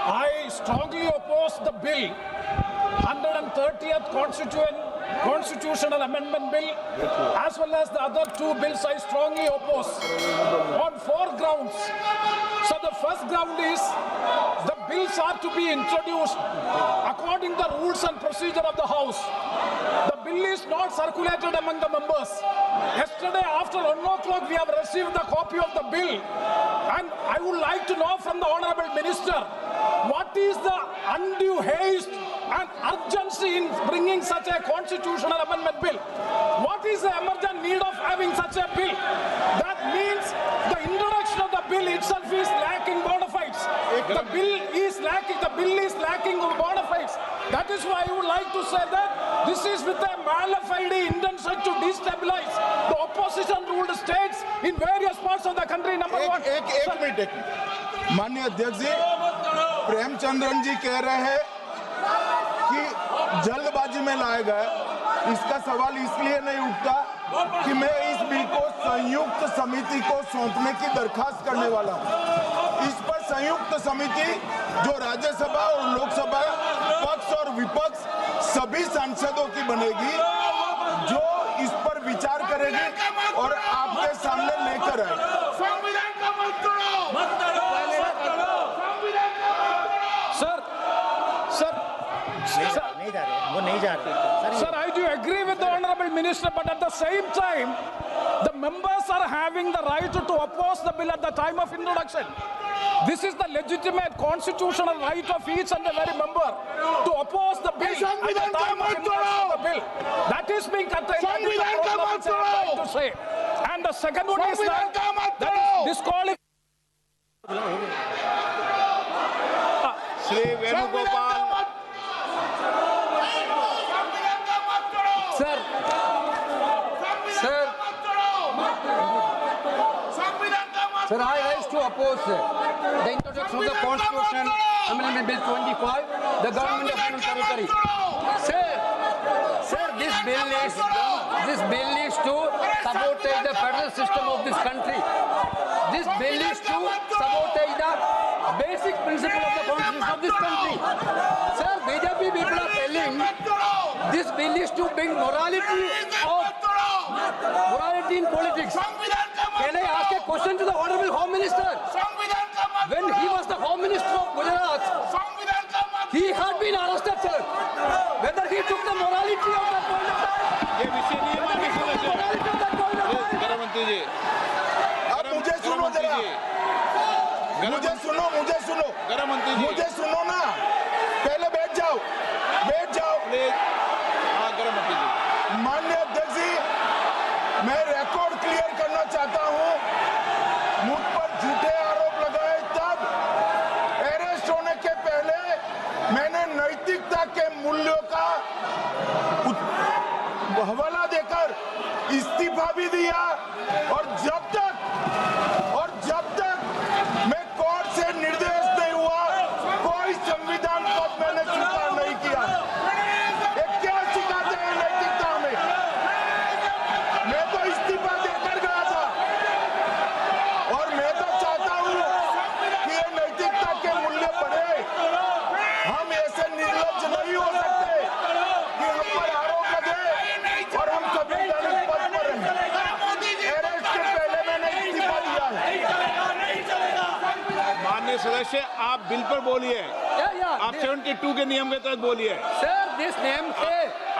I strongly oppose the bill, 130th Constitutional Amendment Bill, as well as the other two bills I strongly oppose on 4 grounds. So the first ground is the bills are to be introduced according to the rules and procedure of the House. The bill is not circulated among the members. Yesterday after 1 o'clock we have received the copy of the bill, and I would like to know from the Honourable Minister, what is the undue haste and urgency in bringing such a constitutional amendment bill? What is the emergent need of having such a bill? That means the introduction of the bill itself is lacking bona fides. The bill is lacking bona fides. That is why I would like to say that this is with a mala fide intention to destabilize the opposition ruled states in various parts of the country. Number one. एक minute माननीय अध्यक्ष जी, प्रेमचंद्रन जी कह रहे हैं कि जल्दबाजी में लाए गए। इसका सवाल इसलिए नहीं उठता कि मैं इस बिल को संयुक्त समिति को सौंपने की दरखास्त करने वाला हूं। इस पर संयुक्त समिति जो राज्यसभा और लोकसभा पक्ष और विपक्ष सभी सांसदों की बनेगी, जो इस पर विचार करेगी और आपके सामने लेकर आएगी। Sir, I do agree with the Honourable Minister, but at the same time, the members are having the right to oppose the bill at the time of introduction. This is the legitimate constitutional right of each and every member to oppose the bill at the time of introduction of the bill. That is being contained. That is the problem which I am trying to say. And the second one is that is disqualification. Shri Venugopal Sir, I rise to oppose the introduction of the Constitution Amendment Bill 25, the Government of Union Territory. Sir, this bill is to sabotage the federal system of this country. This bill is to sabotage the basic principle of the constitution of this country. Sir, BJP people are telling this bill is to bring morality in politics. Can I ask a question to the Honourable Home Minister? When he was the Home Minister of Gujarat, he had been arrested, sir. Whether he took the morality of that point of time, गृहमंत्री जी, अब मुझे सुनो जरा, मुझे सुनो, गृहमंत्री जी, मुझे सुनो ना, पहले बैठ जाओ, हाँ गृहमंत्री जी। माननीय अध्यक्ष जी, मैं रिकॉर्ड क्लियर करना चाहता हूं, मुझ पर झूठे आरोप लगाए तब अरेस्ट होने के पहले मैंने नैतिकता के मूल्यों का हवाला देकर इस्तीफा भी दिया, और जब तक मैं कोर्ट से निर्देश नहीं हुआ, कोई संविधान पद मैंने स्वीकार नहीं किया। ये क्या सिखाते हैं नैतिकता में? मैं तो इस्तीफा देकर गया था, और मैं तो चाहता हूं कि ये नैतिकता के मूल्य बढ़े। हम ऐसे निर्लज्ज नहीं हो सकते कि हम पर आरोप लगे और हम संवैधानिक पद पर रहें। अरेस्ट के पहले मैंने इस्तीफा दिया है। माननीय सदस्य, आप बिल पर बोलिए, आप 72 के नियम के तहत बोलिए। सर, दिस नियम से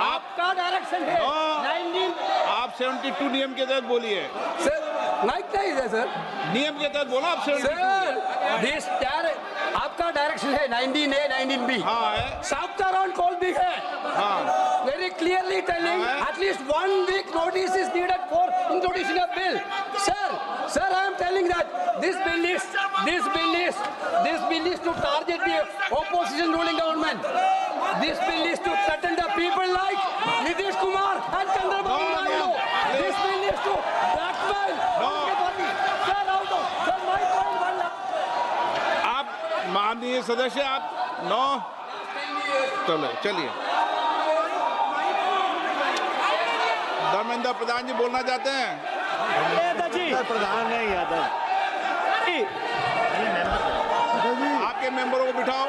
आपका डायरेक्शन है। 19 आप 72 नियम के तहत बोलिए। सर, लाइक क्या है सर? नियम के तहत बोलो आप। सर, दिस आपका डायरेक्शन है 19A 19B। हाँ है, Chapter on call भी है। हाँ, very clearly telling at least 1 week notice is needed for introducing a bill. Sir, I am telling that this bill is to target the opposition ruling government. This bill is to threaten the people like Nitish Kumar and Chandrababu Naidu. This bill is to blackmail everybody. Sir, out of sir, my point one. आप माननीय सदस्य, आप चलिए। धर्मेंद्र प्रधान जी बोलना चाहते हैं? प्रधान नहीं यादव आप के मेंबरों को बिठाओ।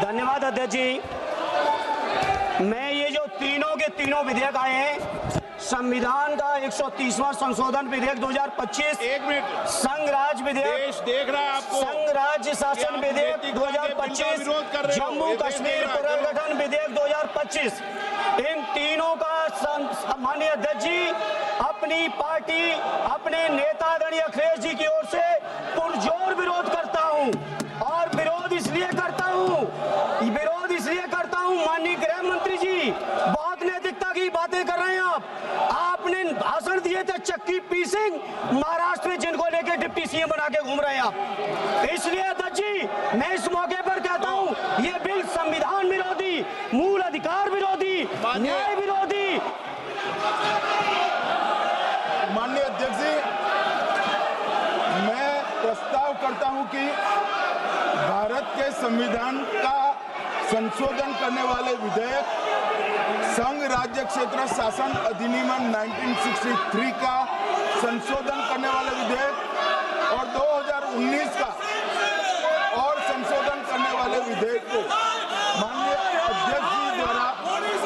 धन्यवाद अध्यक्ष जी। मैं ये जो तीनों के तीनों विधेयक आए हैं, संविधान का 130वां संशोधन विधेयक 2025, एक मिनट, संघ राज्य विधेयक, देश देख रहा है आपको। संघ राज्य शासन विधेयक नैतिकता के बिल का 2025, विरोध कर रहे हो। जम्मू ये देख कश्मीर रहा है। पुनर्गठन विधेयक 2025, इन तीनों का माननीय अध्यक्ष जी अपनी पार्टी, अपने नेता आदरणीय अखिलेश जी की ओर से पुरजोर विरोध करता हूं। और विरोध इसलिए करता हूं, माननीय गृह मंत्री जी बहुत नैतिकता की बातें कर रहे हैं आपने भाषण दिए थे चक्की पी सिंह महाराष्ट्र में, जिनको लेके डिप्टी सीएम बना के घूम रहे हैं आप। इसलिए अध्यक्ष जी मैं इस मौके पर कहता हूं, ये बिल संविधान विरोधी, मूल अधिकार विरोधी, न्याय विरोधी। माननीय अध्यक्ष जी, मैं प्रस्ताव करता हूं कि भारत के संविधान का संशोधन करने वाले विधेयक, संघ राज्य क्षेत्र शासन अधिनियम 1963 का संशोधन करने वाले विधेयक और 2019 का और संशोधन करने वाले विधेयक को माननीय अध्यक्ष जी द्वारा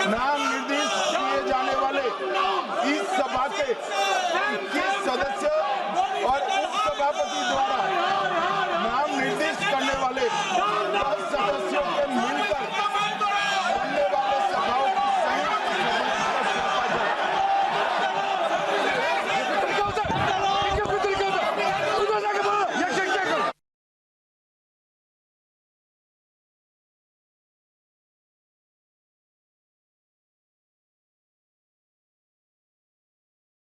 नाम निर्देशित किए जाने वाले इस सभा के